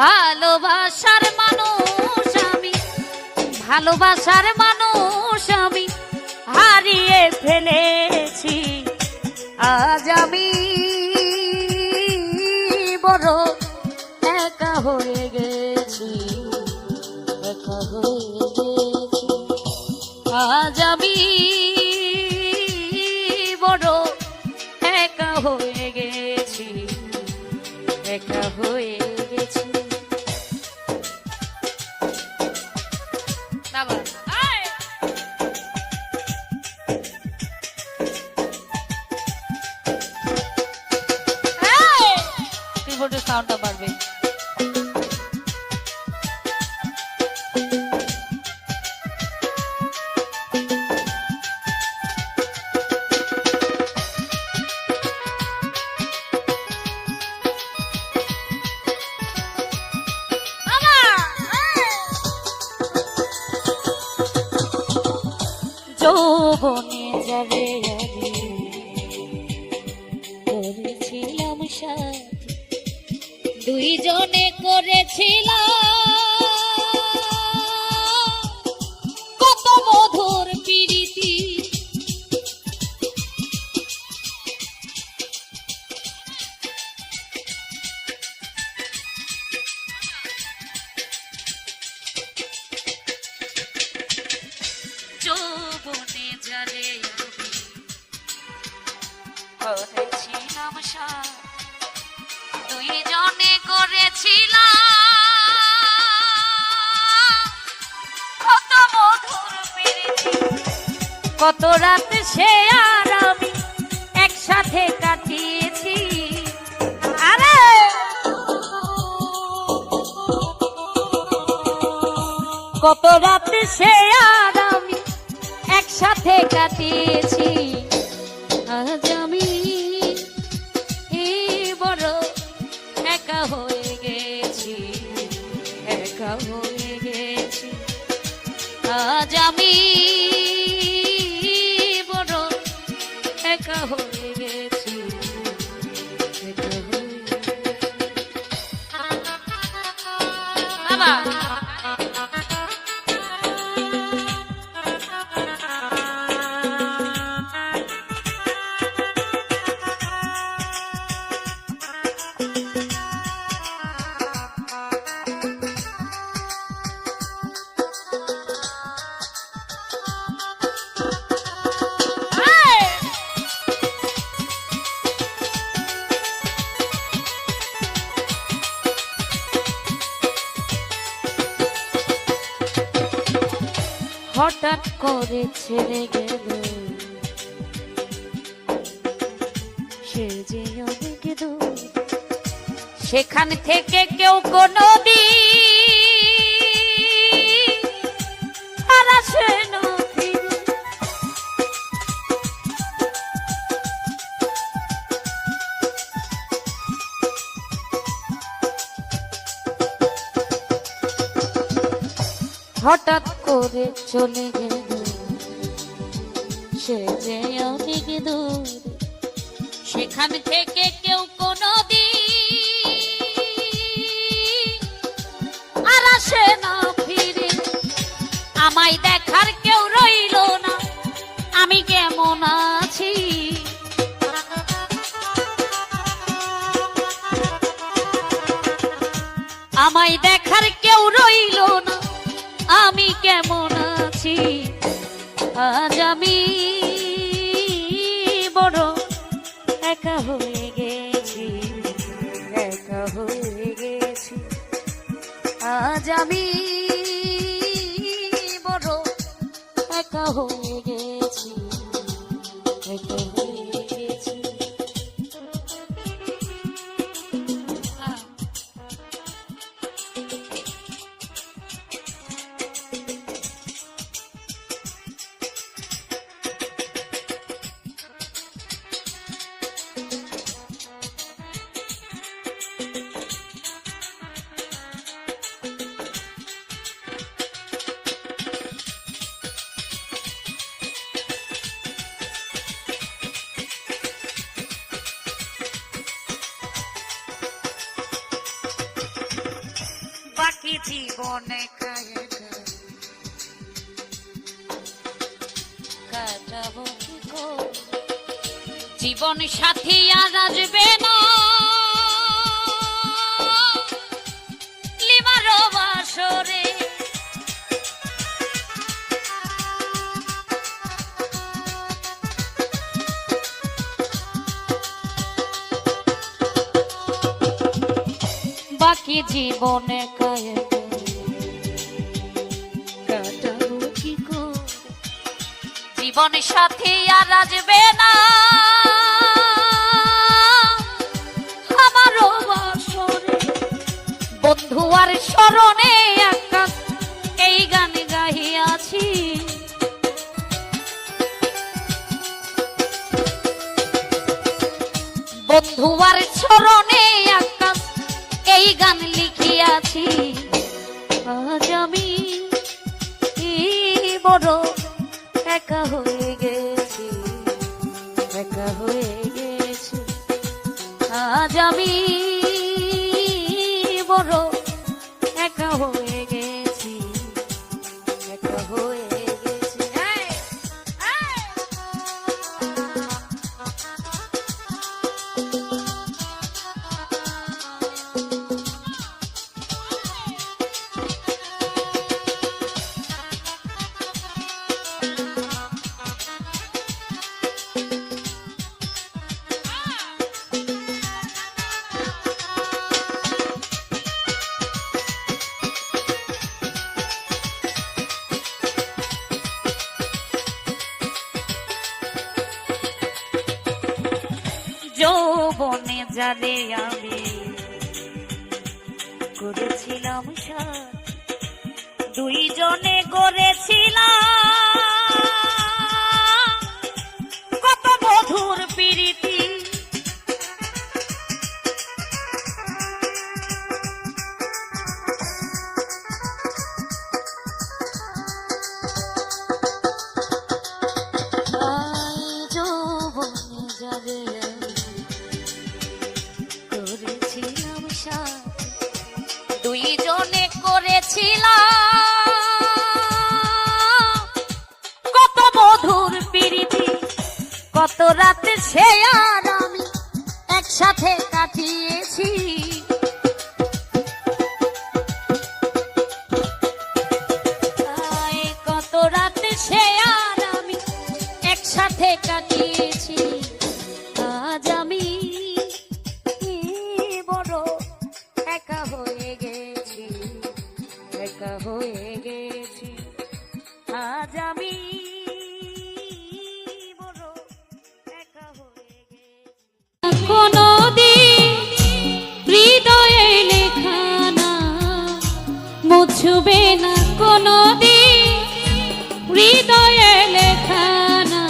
ভালোবাসার মানুষ আমি, ভালোবাসার মানুষ আমি হারিয়ে ফেলেছি। আজ আমি বড় একা হয়ে গেছি, একা হয়ে গেছি। আজ আমি বড় একা হয়ে গেছি, একা হয়ে গেছি। কিবোর্ডের সাউন্ডটা বাড়বে। যৌবনে যাবে আমি করেছিলাম সাথী, দুইজনে করেছিলাম কত মধুর প্রীতি। যৌবনে যারে আমি করেছিলাম সাথী, দুইজনে করেছিলাম কত মধুর প্রীতি। কত রাত সে আর আমি একসাথে কাটিয়েছি। আরে কত রাত সে আর আমি একসাথে কাটিয়েছি। আজ আমি বড় একা হয়ে গেছি, একা হয়ে গেছি। আজ আমি বড় একা হয়ে গেছি, একা হয়ে বাবা। হঠাৎ করে ছেড়ে গেল সে যে অনেক দূর, সেখান থেকে কেউ কোনো দিন আর আসে না ফিরে। হঠাৎ করে চলে গেল সে যে অনেক দূর, সেখান থেকে কেউ কোনো দিন আর আসে না ফিরে। আমায় দেখার কেউ রইল না, আমি কেমন আছি। আমায় দেখার কেউ রইল না, আমি কেমন আছি। আজ আমি বড় একা হয়ে গেছি, একা হয়ে গেছি। আজ আমি বড় একা হয়ে গেছি, একা হয়ে গেছি। বাকি জীবনে কাটাবো কি করে? জীবন সাথী আর আসবে না লিমার বাসরে। বাকি জীবনে কাটাবো কি করে? জীবন সাথী আর আসবে না আমারও বাসরে। বন্ধু আর স্মরণে আকাশ এই গান গাহিয়াছি। বন্ধু আর স্মরণে আকাশ এই গান লিখিয়াছি। আজ আমি বড় একা হয়ে গেছি, একা হয়ে গেছি। আজ আমি বড় একা হয়ে গেছি, একা হয়ে গেছি। যৌবনে জালে আমি করেছিলাম সাথ, দুইজনে গড়েছিলাম কত মধুর প্রীতি। যৌবনে জালে করেছিলাম সাথ, দুইজনে করেছিলাম কত মধুর প্রীতি। কত রাতে সে আর আমি একসাথে কাটিয়েছি। কত রাতে সে আর আমি একসাথে কাটিয়েছি। আজ আমি বড় একা হয়ে গেছি, একা হয়ে গেছি। আজ আমি বড় একা হয়ে গেছি। কোনদিন হৃদয়ে লেখা না মুছবে না, কোনদিন হৃদয়ে লেখা না।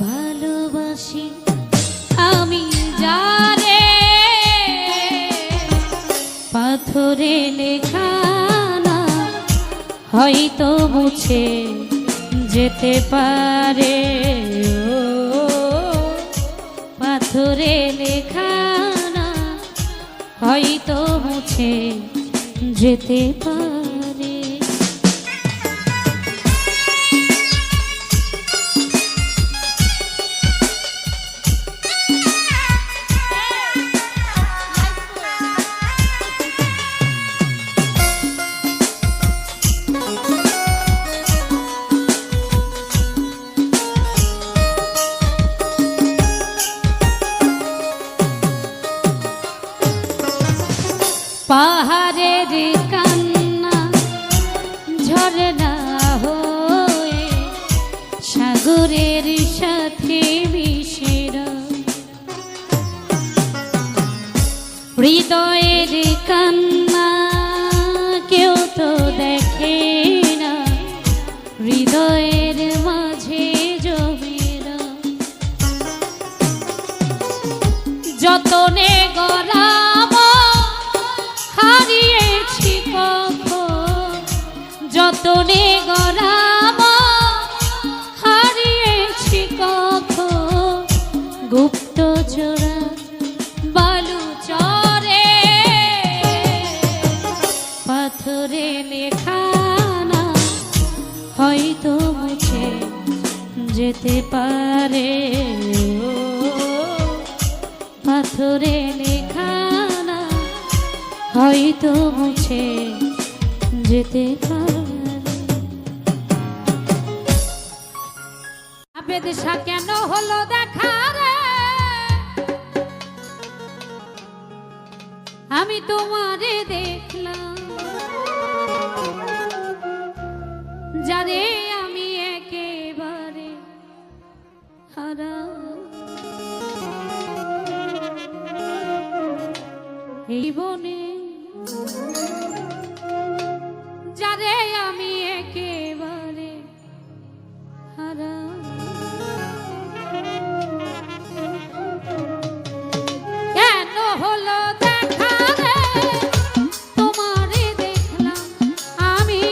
ভালোবাসি আমি জানে পাথরে লেখা না, হয়তো মুছে যেতে পারে। ও পাথরে লেখা না, হয়তো মুছে যেতে পারে। পাহাড়ের কান্না ঝরনা হয়ে সাগরের সাথে মিশে, হৃদয়ের কান্না কেউ তো দেখে না, হৃদয়ের মাঝে জমেরা যতনে গড়াব হারিয়েছি কখন, যতনে গড়াব হারিয়েছি কখন। গুপ্ত চোরা বালু চরে যেতে পারে ও পাথরে লেখা না হয়তো মুছে যেতে পারে। বেদশা কেন হলো দেখা রে, আমি তোমারে দেখলাম যারে আমি একেবারে হারা। এই বনে যারে আমি একেবারে হারা। কেন হলো দেখা রে, তোমারে দেখলাম আমি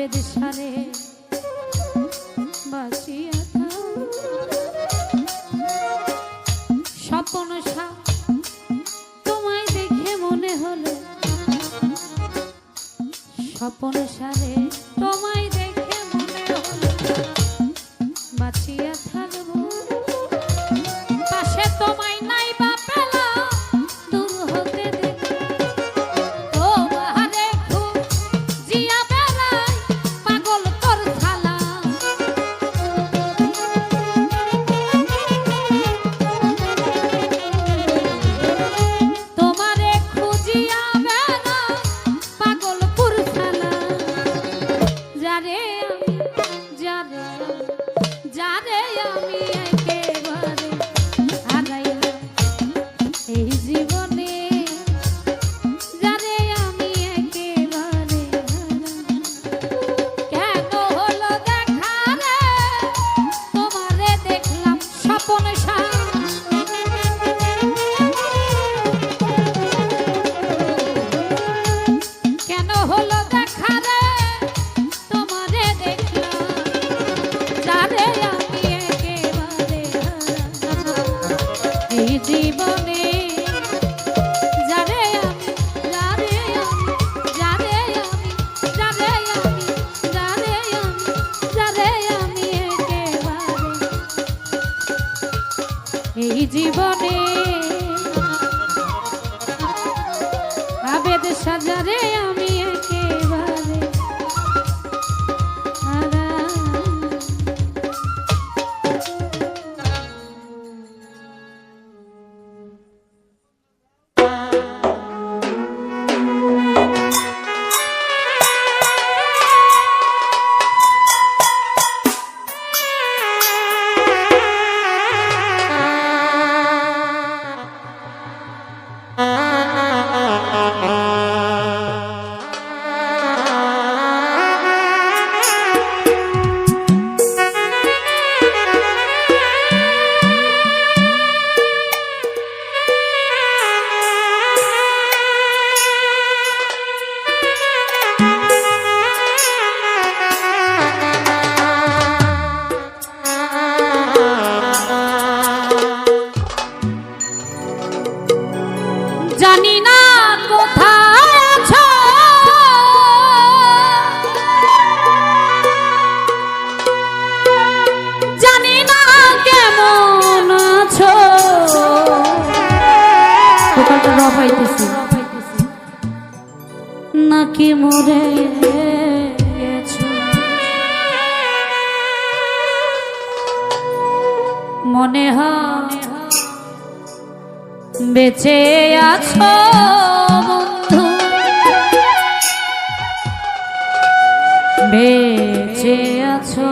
আবেদ সারে বাঁচিয়া স্বপন তোমায় দেখে মনে হলো স্বপন সারে তোমায় দেখে মনে হলো বাঁচিয়া থাকবো পাশে তোমায় নাই বা পেলাম দূর হতে দেখে ও বাহারে খুব জিয়া বেড়াই পাগল তোর থালা তোমারে খুঁজিয়া বেড়াই পাগলপুর থালা যারে যারে আমি একেবারে হারাইলাম এই জীবনে যারে আমি একেবারে কেন হলো দেখা রে তোমারে দেখলাম স্বপন কেন হলো দেখা রে তোমারে দেখলাম যারে আমি একেবারে এই জীবনে যারে আমি একেবারে এই জীবনে আবেদ সাজারে আমি একেবারে জানি না কোথায় আছো জানি না কেমন আছো সকালটা রব হইতেছি নাকি মরে গেছো মনে হয় বেঁচে আছো বন্ধু বেঁচে আছো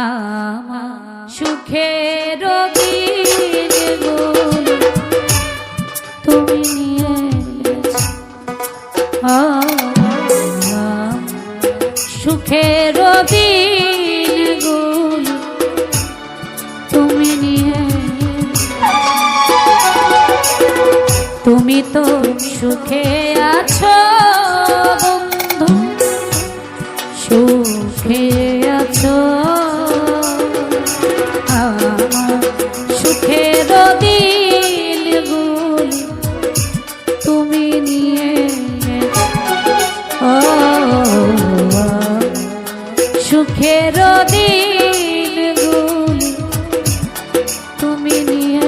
আমার সুখের দিনগুলো তুমি নিয়ে সুখের দিনগুলো তুমি নিয়ে তুমি তো সুখে আছো বন্ধু সুখে আছো আমার সুখের দিনগুলো তুমি নিয়ে সুখের দিনগুলি তুমি নিয়ে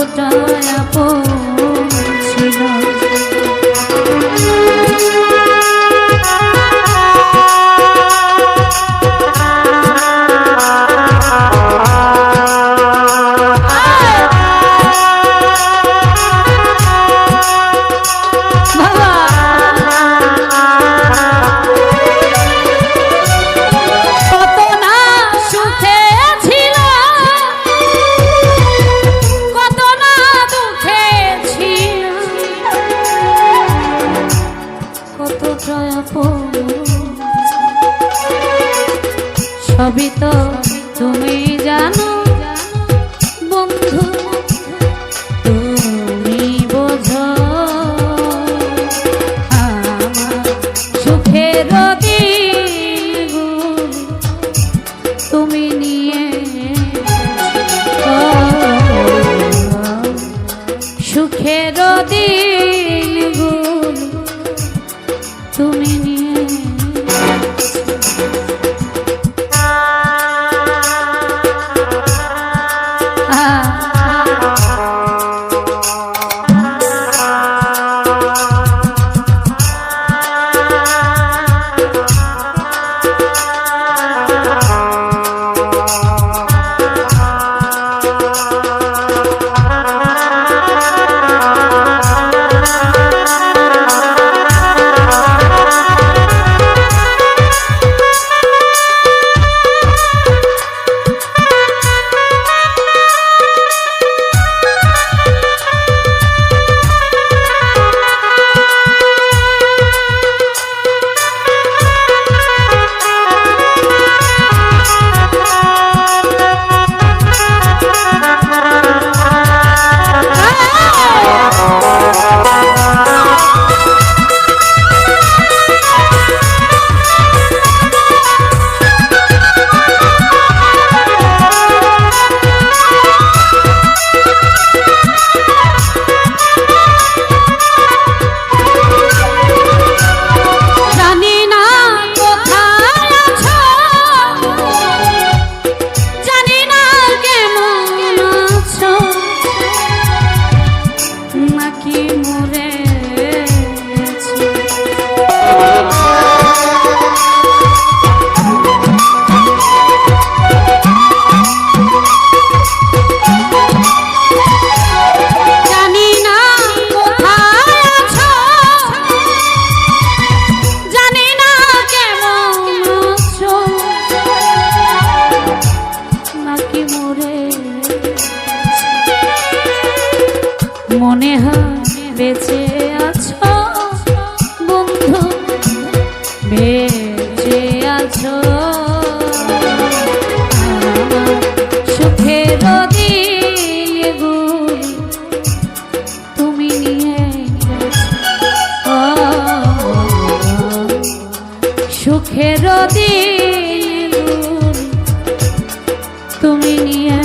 কতটা আপন ছিল। সবই তো তুমি জানো বন্ধু, তুমি বোঝো আমার সুখের দিনগুলো তুমি নিয়ে, সুখের দিনগুলো তুমি নিয়ে। মনে হয় বেঁচে আছো বন্ধু, বেঁচে আছো সুখের দিনগুলো তুমি নিয়ে, সুখের দিনগুলো তুমি নিয়ে।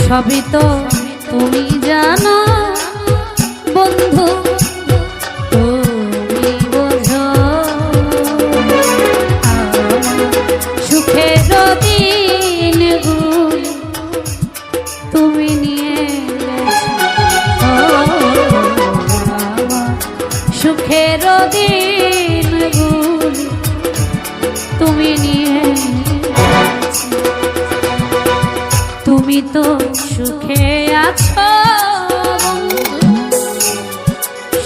সবই তো তুমি জানো বন্ধু, তুমি বোঝো সুখের দিনগুলো তুমি নিয়ে সুখের দিনগুলো তুমি নিয়ে, তুমি তো সুখে আছো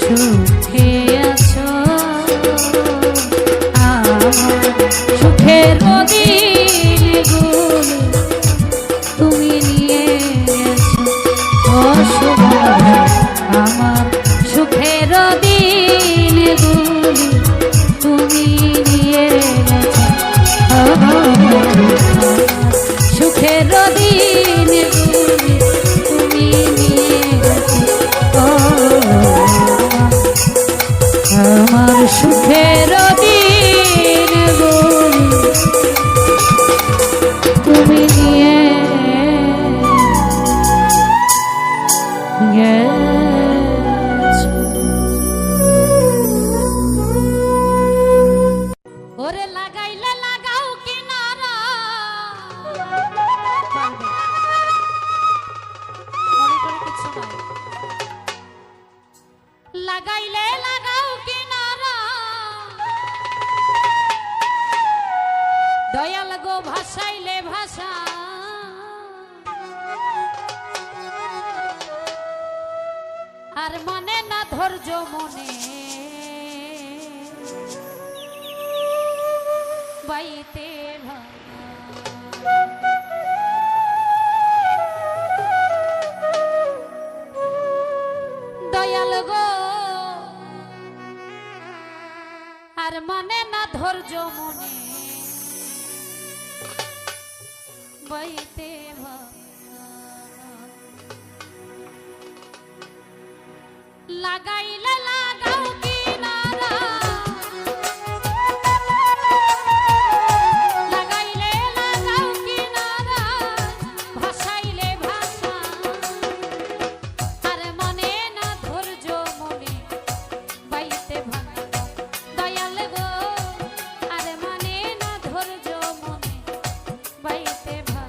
সুখে আছো, আমার সুখের দিনগুলো তুমি নিয়ে গেছো, ও আমার সুখের দিনগুলো তুমি নিয়ে গেছো, সুখের দিনগুলো তুমি নিয়ে গেছো, আমার সুখের দিনগুলো তুমি নিয়ে গেছো। ওরে লাগাইলে লাগাও কিনারা, লাগাইলে লাগাও কিনারা, দয়াল গো ভাসাইলে ভাষা, আর মনে না ধৈর্য মনে বাইতে দয়াল গো, আর মানে না ধৈর্য মনে বাইতে লাগাইলে লাগাও কিনারা, লাগাইলে লাগাও কিনারা, ভাসাইলে ভাষা, আর মনে না ধৈর্য মনে বাইতে ভাঙা, দয়াল গো, আর মানে না ধৈর্য মনে বাইতে ভাঙা।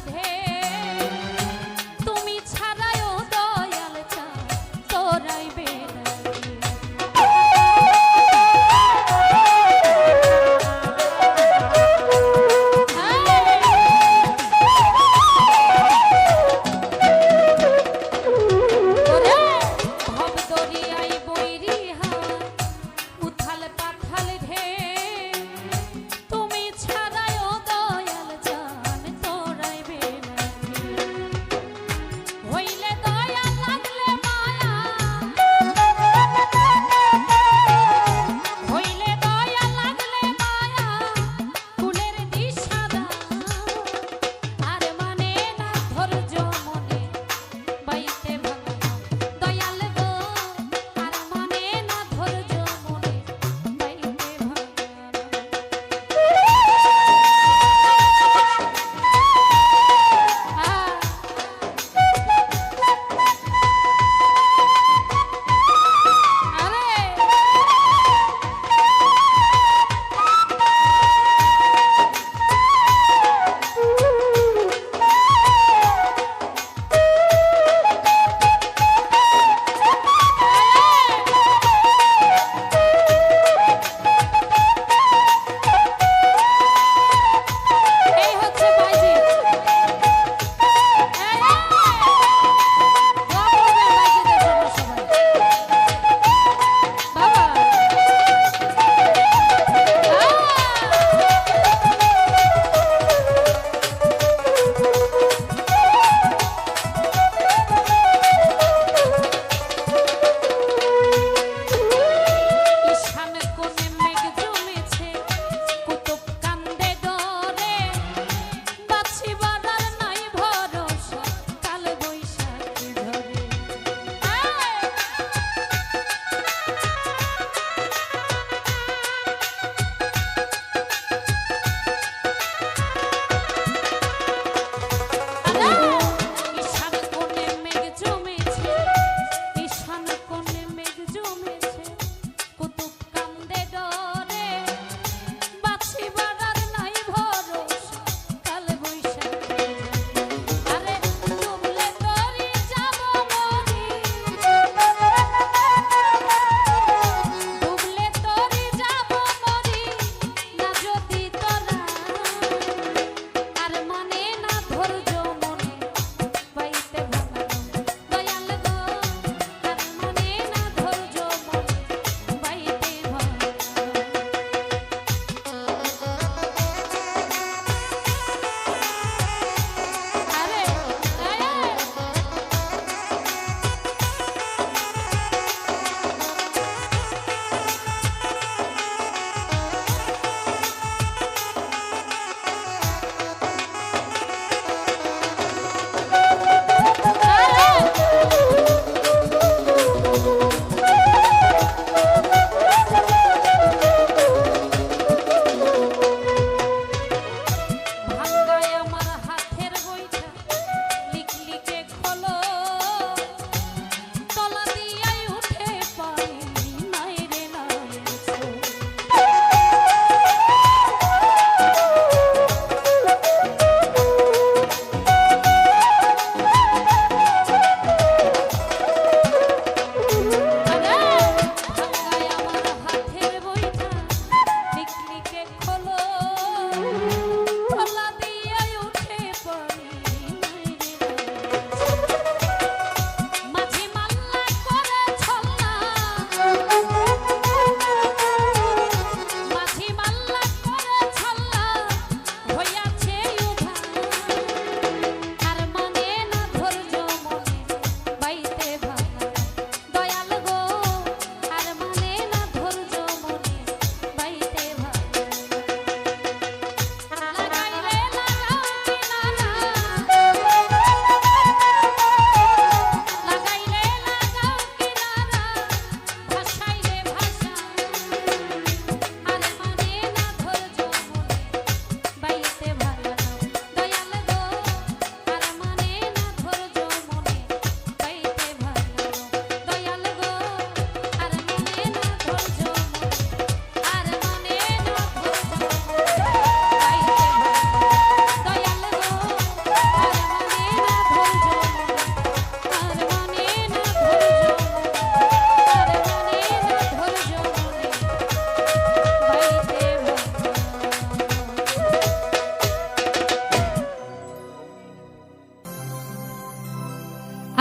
ঢে তুমি ছাড়াও দয়াল চা তোরাইবে না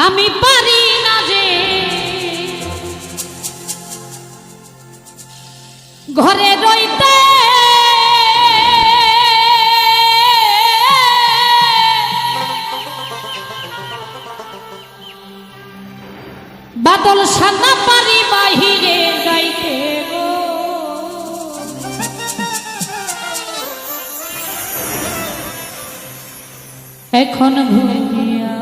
আমি পারি না যে ঘরে রইতে, বাদল সানা পারি বাহিরে যাইতে গো। এখন ঘুমিয়া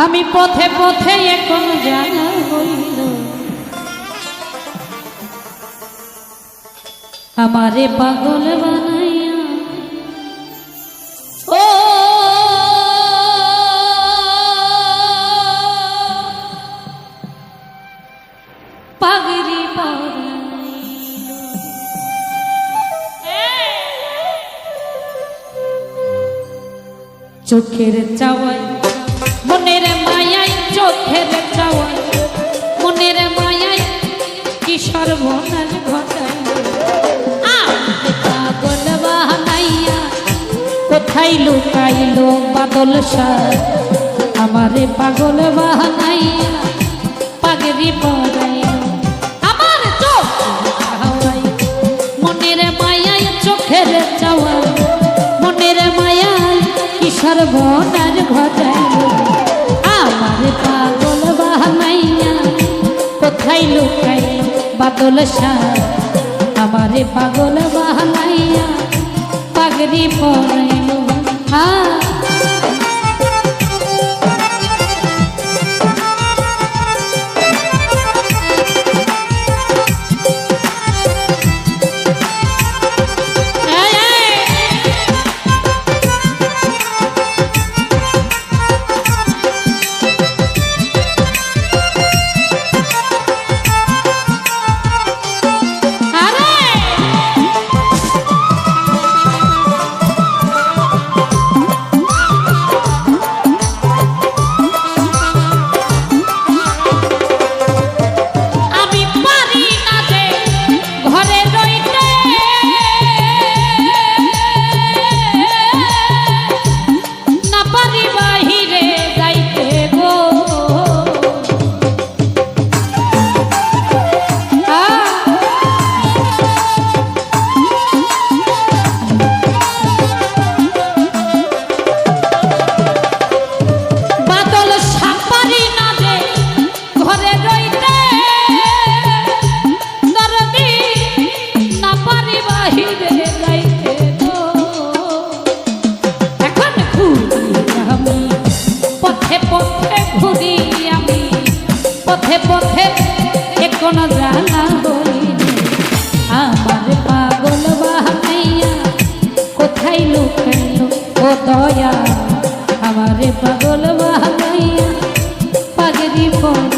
আমি পথে পথে এখন জানা হইল, আমারে পাগল বানাইয়া ও পাগড়ি পরাইল। চোখের চাওয়ায় মনের মায়াই, চোখের চাওয়ায় মনের মায়াই কি সর্বনাশ ঘটাইল। পাগল বানাইয়া কোথায় লুকাইল বাদল শাহ, আমারে পাগল বানাইয়া পাগড়ি পরাইল। আমার চোখ হাওয়াই মনের মায়াই, চোখের চাওয়ায় মনের মায়াই কি সর্বনাশ ঘটাইল। আমারে পাগল বানাইয়া কোথায় লুকাইল বাদল শাহ, আমারে পাগল বানাইয়া পাগড়ি পরাইল। পথে পথে এখন জানা হইল, আমার পাগল বানাইয়া কোথায় লুকাইল ও দয়া, আমারে পাগল বানাইয়া পাগড়ি পরাইল।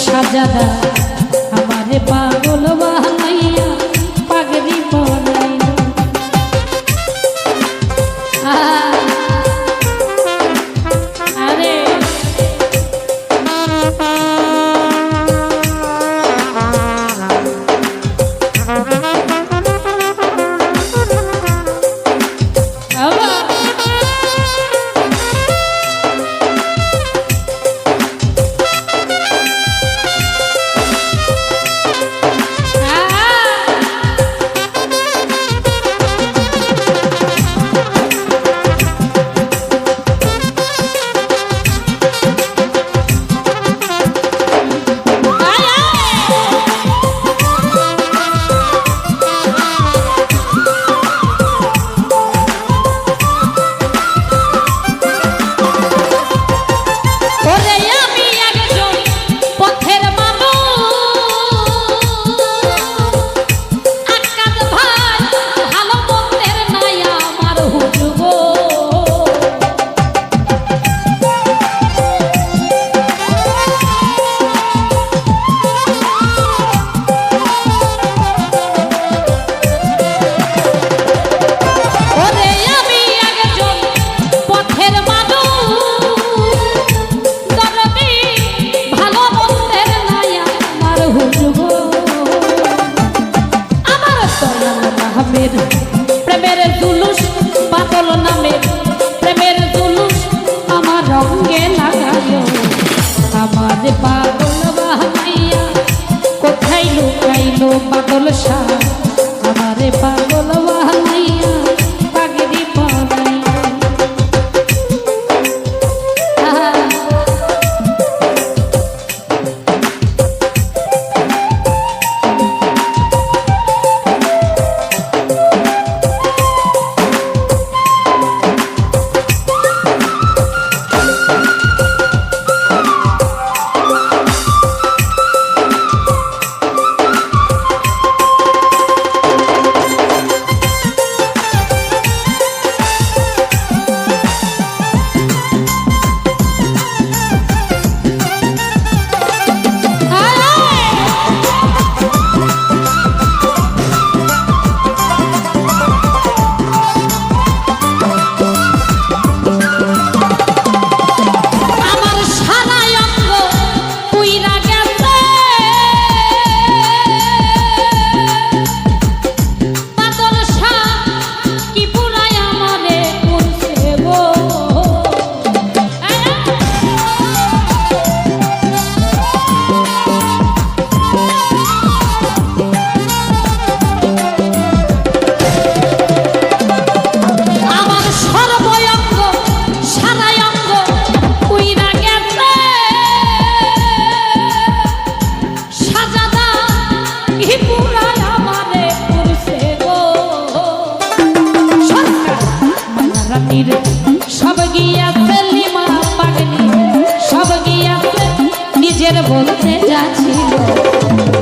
সাজাদা আমারে পাগল বানাইয়া পাগড়ি পরাইল আরে প্রেমের জুলুস বাদল নামের প্রেমের জুলুস আমার রঙে লাগাইও আমার পাগল বানাইয়া কোথায় লুকাইলো বাদল শাহ আমার পাগল বানাইয়া পাগড়ি পরাইয়া সব গিয়াছে লিমা পাগলি সব গিয়াছে নিজের বলতে যাচ্ছিল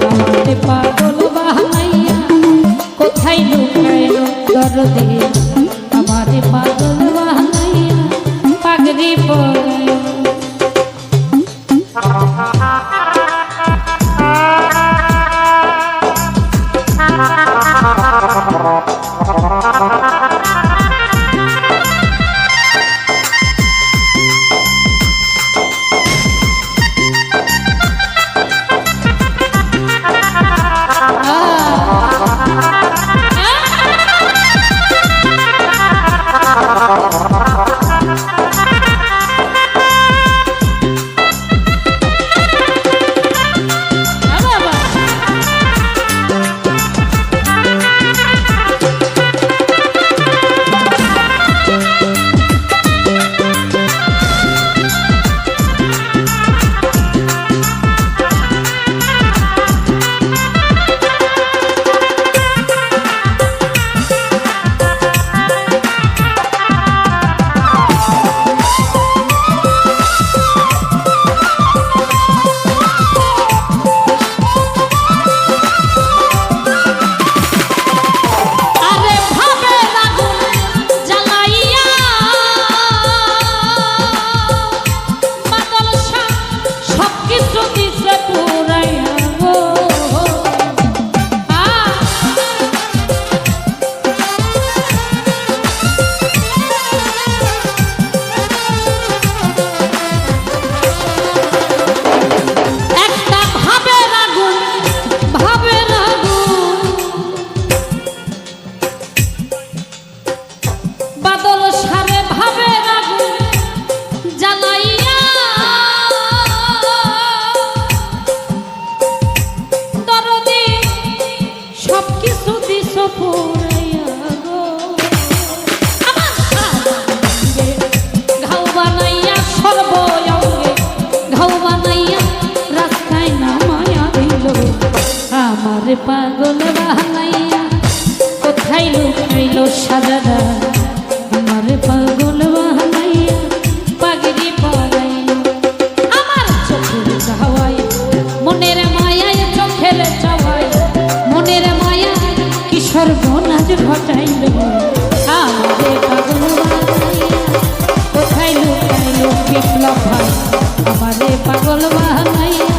আমারে পাগল বানাইয়া কোথায় লুকাইলো দরদে আমারে পাগল বানাইয়া পাগড়ি পরাইল আমারে পাগল বানাইয়া কোথায় লুকাইল সাজাদা আমারে পাগল বানাইয়া পাগড়ি পরাইল আমার চোখের চাওয়ায় মনের মায়ায় চোখের চাওয়ায় মনের মায়া কি সর্বনাশ ঘটাইল আমারে পাগল বানাইয়া কোথায় লুকাইল বিপ্লব ভাই আমারে পাগল বানাইয়া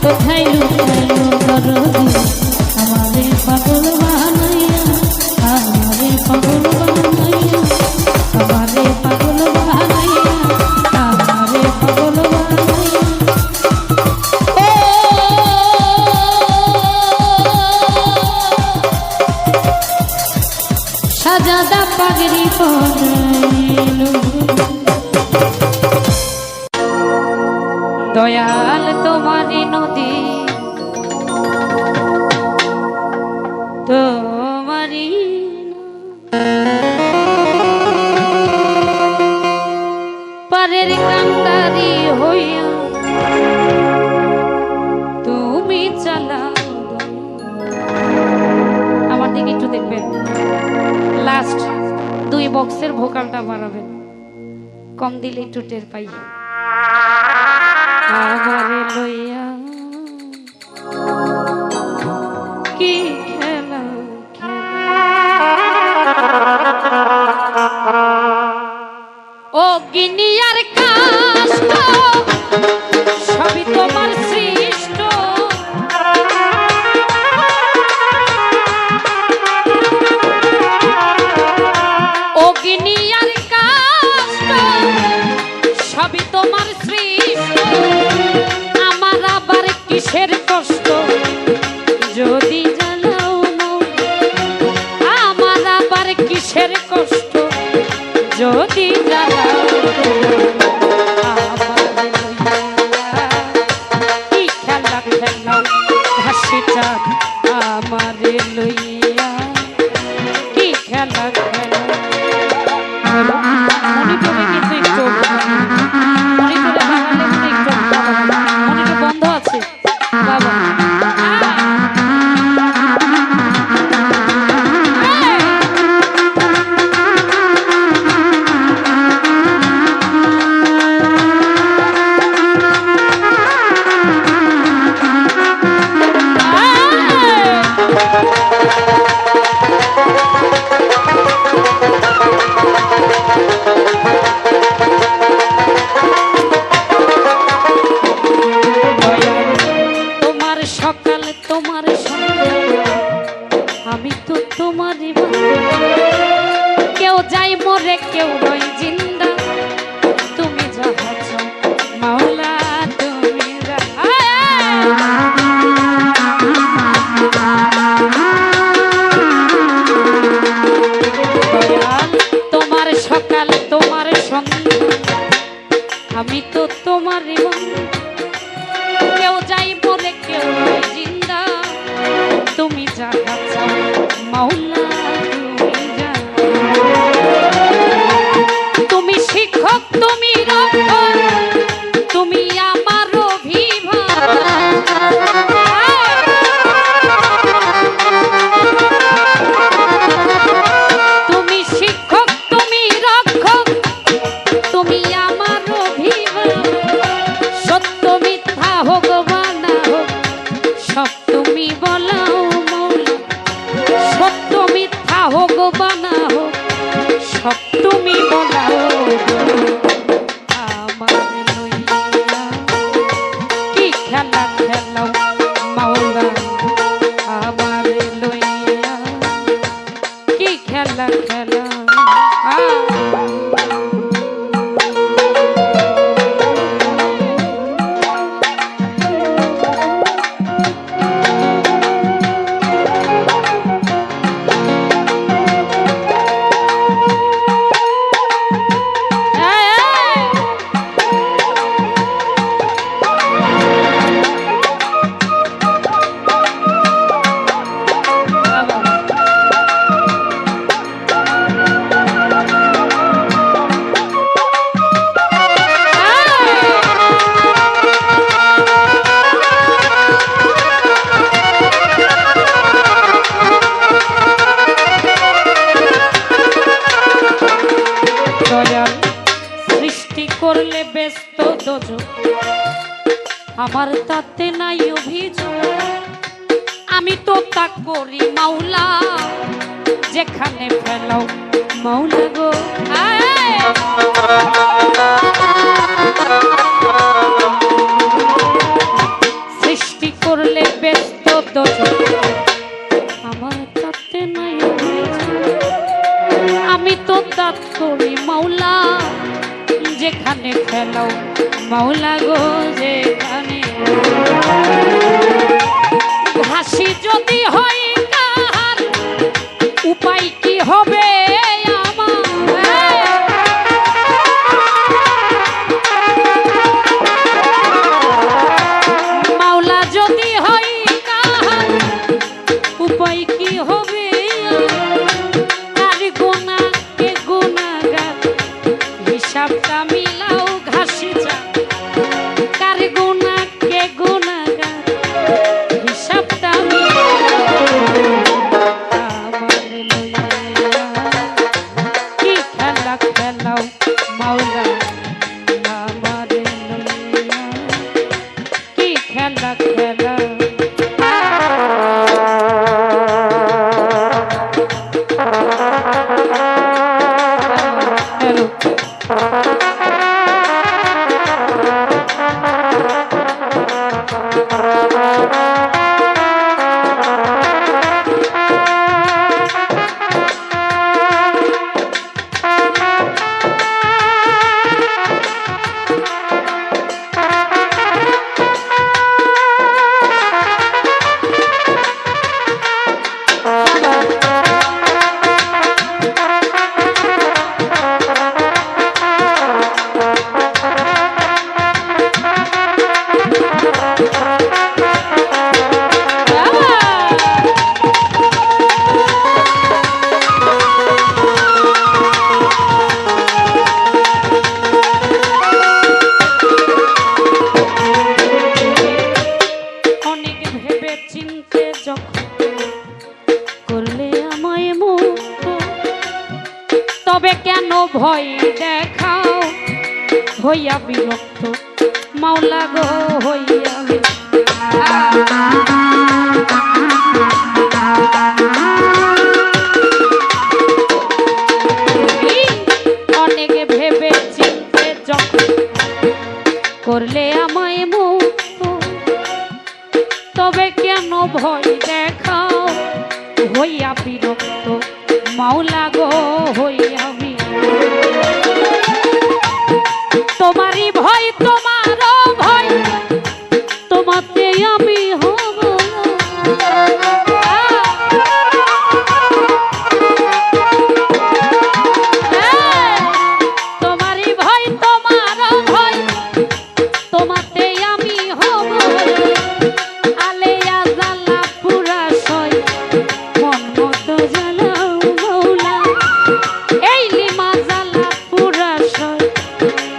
কোথায় লুকাইল দরদি আমারে পাগল বানাইয়া আমারে পাগল বানাইয়া আমারে পাগল বানাইয়া আমারে পাগল বানাইয়া সাজাদা পাগড়ি পরাইল দয়াল তোমারি নদী তোমারি পারের কান্দারি হইয়া তুমি চালাও আমার দিকে একটু দেখবেন লাস্ট 2 বক্সের ভোকালটা বাড়াবেন কম দিলে একটু টের পাই আমারে লইয়া কি খেলা ও গিনিয়ার কাষ্ট সবই তোমার সৃষ্ট ও গিনিয়ার কাষ্ট সবই তোমার সৃষ্ট আমার আবার কিসের কষ্ট যদি জানাও আমার আবার কিসের কষ্ট যদি জানাও কি খেলা খেলাও হাসি চাঁদ আমারে লইয়া কি খেলা খেলা মনে করে কিন্তু একটু মনে করে বাঙালি মনে একটু মনিটর বন্ধ আছে বাবা কেউ যাই মরে কেউ রই জিন্দা তুমি যাহা চাও মাওলা তুমি তোমার সকাল তোমার সন্ধ্যা আমি তো তোমার কেউ যাই মরে কেউ রই জিন্দা তুমি যাহা চাও মাওলা তুমি শিক্ষক তুমি রক্ষক তুমি আমার অভিভাবক তুমি শিক্ষক তুমি রক্ষক তুমি আমার অভিভাবক সত্য মিথ্যা হোক বা না হোক দোষো আমার তাতে নাই অভিযোগ আমি তো তা করি মাওলা যেখানে ফেলাও মাওলা গো সৃষ্টি করলে ব্যস্ত দোষো আমার তাতে নাই অভিযোগ আমি তো তা করি মাওলা যেখানে ফেলাও মাওলা গো যেখানে হাসি যদি হয় কার উপায় কি হবে আমার মাওলা যদি হয় কার উপায় কি হবে আর গোনা কে গুনাহগার হিসাবটা মিলাও ঘাসি যা কার গুনাহ কে গুনাহগার হিসাবটা আমার লইয়া কি খেলা খেলাও মাওলা আমার লইয়া কি খেলা খেলাও তবে কেন ভয় দেখাও হইয়া বিরক্ত মাওলা গো হইয়া অনেক ভেবে চিন্তে যখন করলে আমায় মুক্ত তবে কেন ভয় দেখাও হইয়া বিরক্ত মাওলা গো হইয়া তোমারই ভয় তোমারও ভয় তোমাতে আমি হব তোমারই ভয় তোমারও ভয় তোমাতে আমি হব আলেয়া জ্বালা পুরা সয় মন মতো জ্বালাও মাওলা এই লিমা জ্বালা পুরা সয়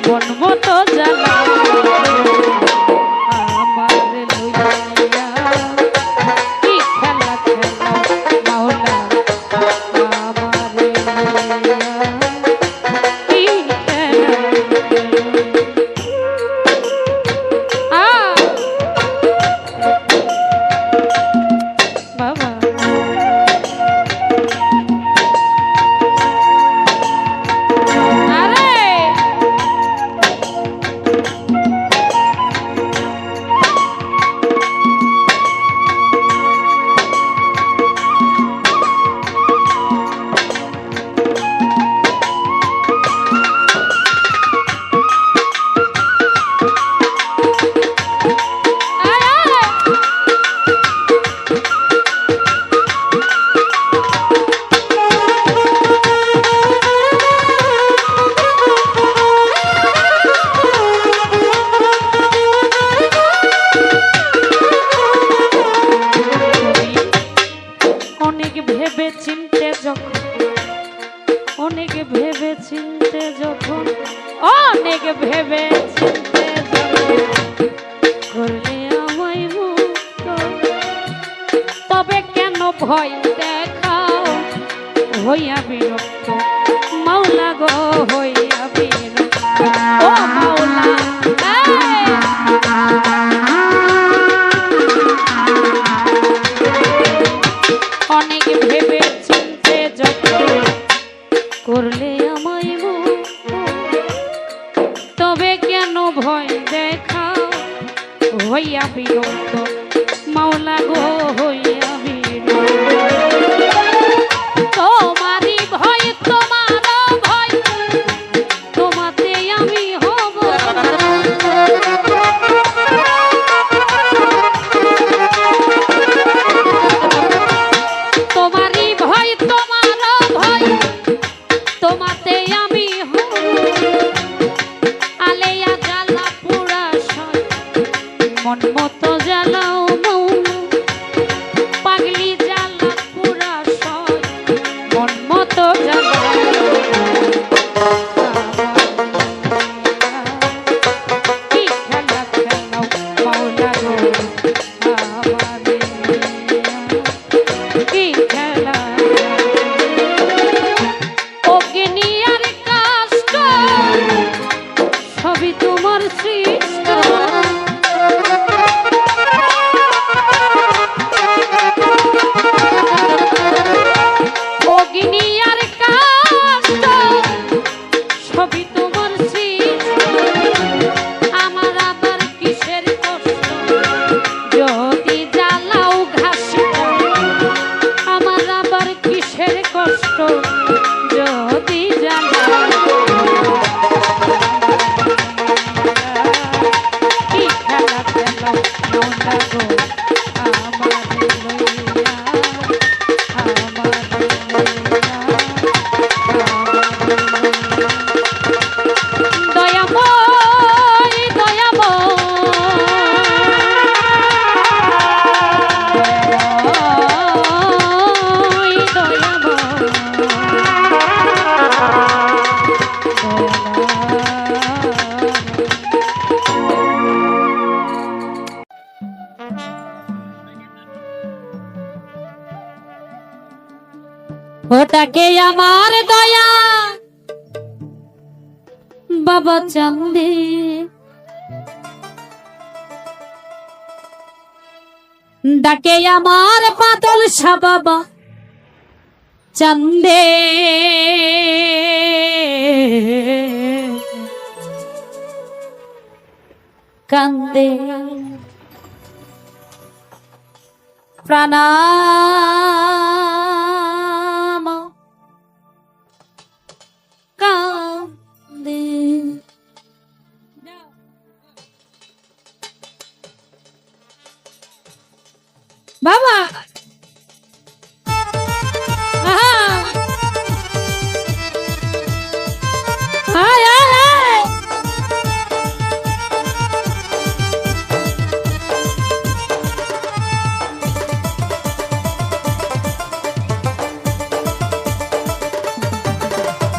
মন মতো জ্বালা হইয়া বিরক্ত মাওলা গো হইয়া বিরক্ত তোমারই ভয় তোমারও ভয় তোমাতে আমি হব তোমারই ভয় তোমারও ভয় তোমাতে আমি হব আলেয়া জ্বালা পুরা সয় মন মতো জ্বালাও মৌলা পাগলি জ্বালা পুরা সয় মন মতো জ্বালাও কি খেলা খেলাও মাওলা গো আমারে কি খেলা অগ্নি আর কাষ্ট সবই তোমার সৃষ্ট অগ্নি আর কাষ্ট সবই তোমার সৃষ্ট আমার আবার কিসের কষ্ট যদি জ্বালাও ঘাস আমার আবার কিসের কষ্ট যদি জ্বালাও কি খেলা খেলাও মৌলা গো আমারে লইয়া আমারে লইয়া দয়াময় ওটাকে আমার দয়া বাবা চান্দে ডাকে আমার পাতল বাবা চান্দে কান্দে প্রণাম কান্দে বাবা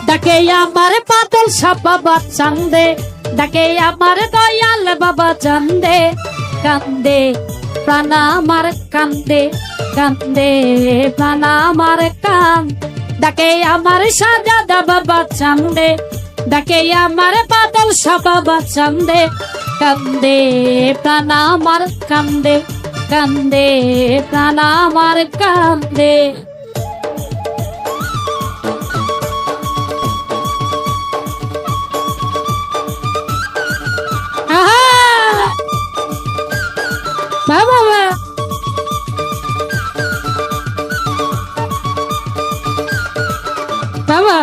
ডাকে আমার পাতল বাবা চান্দে ডাকে আমার দয়াল বাবা চান্দে কান্দে প্রাণ আমার কান্দে কান্দে প্রাণ আমার কান ডাকে আমার সাজাদা বাবা চান্দে ডাকে আমার পাতল বাবা চান্দে কান্দে প্রাণ আমার কান্দে কান্দে প্রাণ আমার কান্দে বাবা বাবা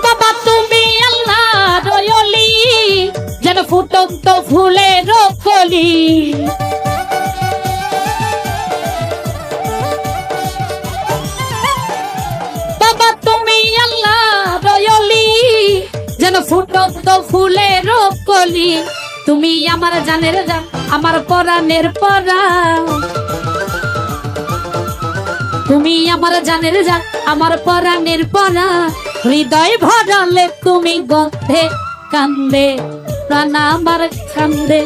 বাবা তুমি আল্লাহ রয়লি যেন ফুটন্ত ফুলের কলি যেন ফুটন্ত ফুলের কলি তুমি আমার জানের জান আমার পরাণের পরাণ তুমি আমার জানের জান আমার পরাণের পরাণ হৃদয় ভরালে তুমি গন্ধে কান্দে প্রাণ আমার কান্দে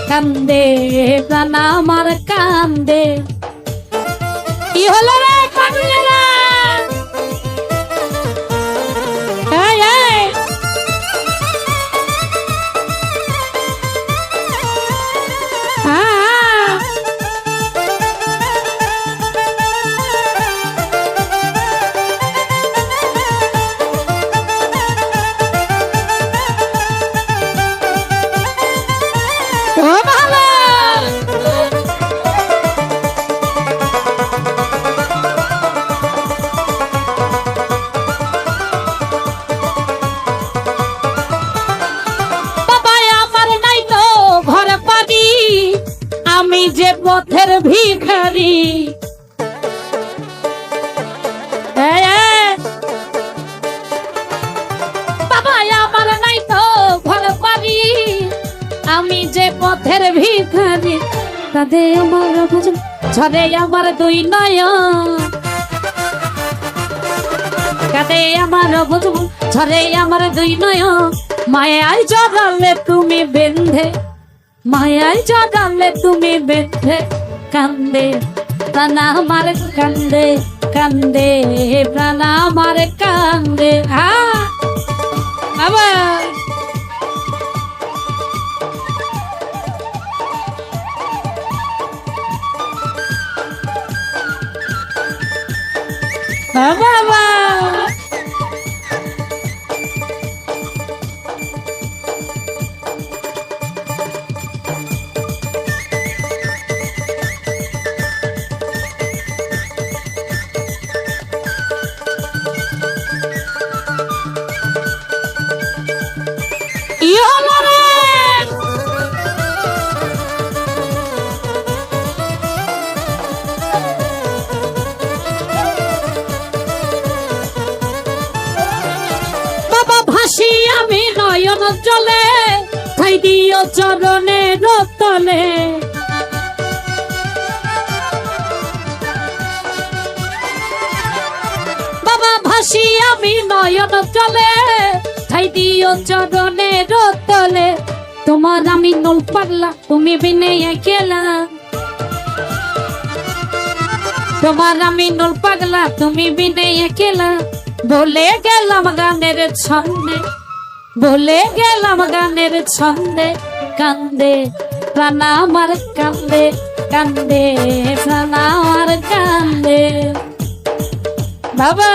কান্দে প্রাণ আমার কান্দে কি হলো রে কান্দে না ভিখারি। বাবা আমার নাই তো ঘর বাড়ি, আমি যে পথের ভিখারি। কাঁদে আমার বুঝুন ঝরে আমার দুই নয়ন, কাঁদে আমার বুঝুন ঝরে আমার দুই নয়ন। মায়ায় জড়ালে তুমি বেঁধে, মায়ায় জড়ালে তুমি বেঁধে। কান্দে প্রাণ আমার কান্দে, কান্দে প্রাণ আমার কান্দে। আবার বাবা ভাসি আমি নয়ন জলে, ঠাই দিও চরণের তলে। বাবা ভাসি আমি নয়ন জলে, ঠাই দিও চরণের তলে। তোমার আমি নল পাগলা, তুমি বিনে খেলা। তোমার আমি নল পাগলা, তুমি বিনে খেলা। বলে গেলাম গানের ছন্দে, বলে গেলাম গানের ছন্দে। কান্দে প্রাণ আমার কান্দে, কান্দে প্রাণ আমার কান্দে। বাবা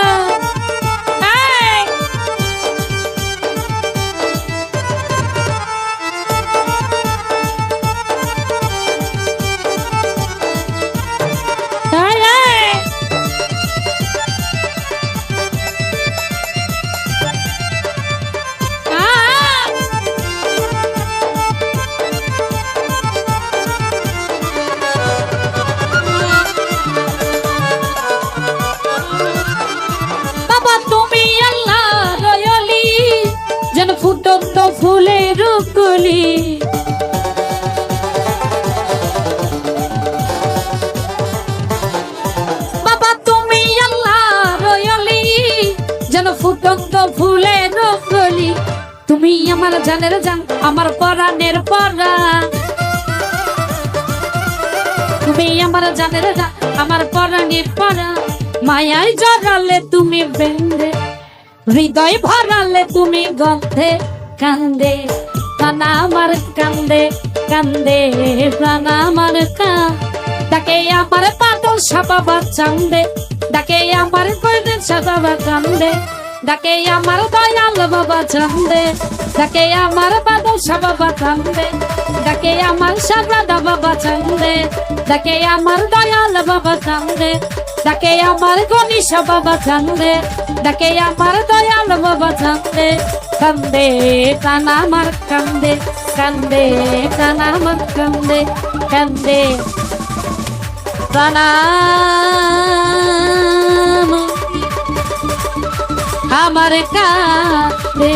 ফুটন্ত ফুলের কলি। বাবা তুমি আল্লাহ রয়ালি, যেন ফুটন্ত ফুলের কলি। তুমি আমার জানের জান, আমার পরাণের পরাণ। তুমি আমার জানের জান, আমার পরাণের পরাণ। মায়ায় জড়ালে তুমি বেঁধে, হৃদয় ভরালে তুমি গন্ধে। কান্দে প্রাণ আমার কান্দে, কান্দে প্রাণ আমার ডাকে আমার পাগল সাবাবা চান্দে, ডাকে আমার কইদের সাবাবা কান্দে। ডাকে আমার দয়াল বাবা চান্দে, ডাকে আমার পাগল সাবাবা কান্দে। ডাকে আমার সারদা বাবা চান্দে, ডাকে আমার দয়াল বাবা কান্দে। ডাকে আমার গণেশা বাবা কান্দে, ডাকে আমার দয়াল বাবা কান্দে। কান্দে প্রাণ আমার কান্দে, কান্দে প্রাণ আমার কান্দে, কান্দে প্রাণ আমার কান্দে।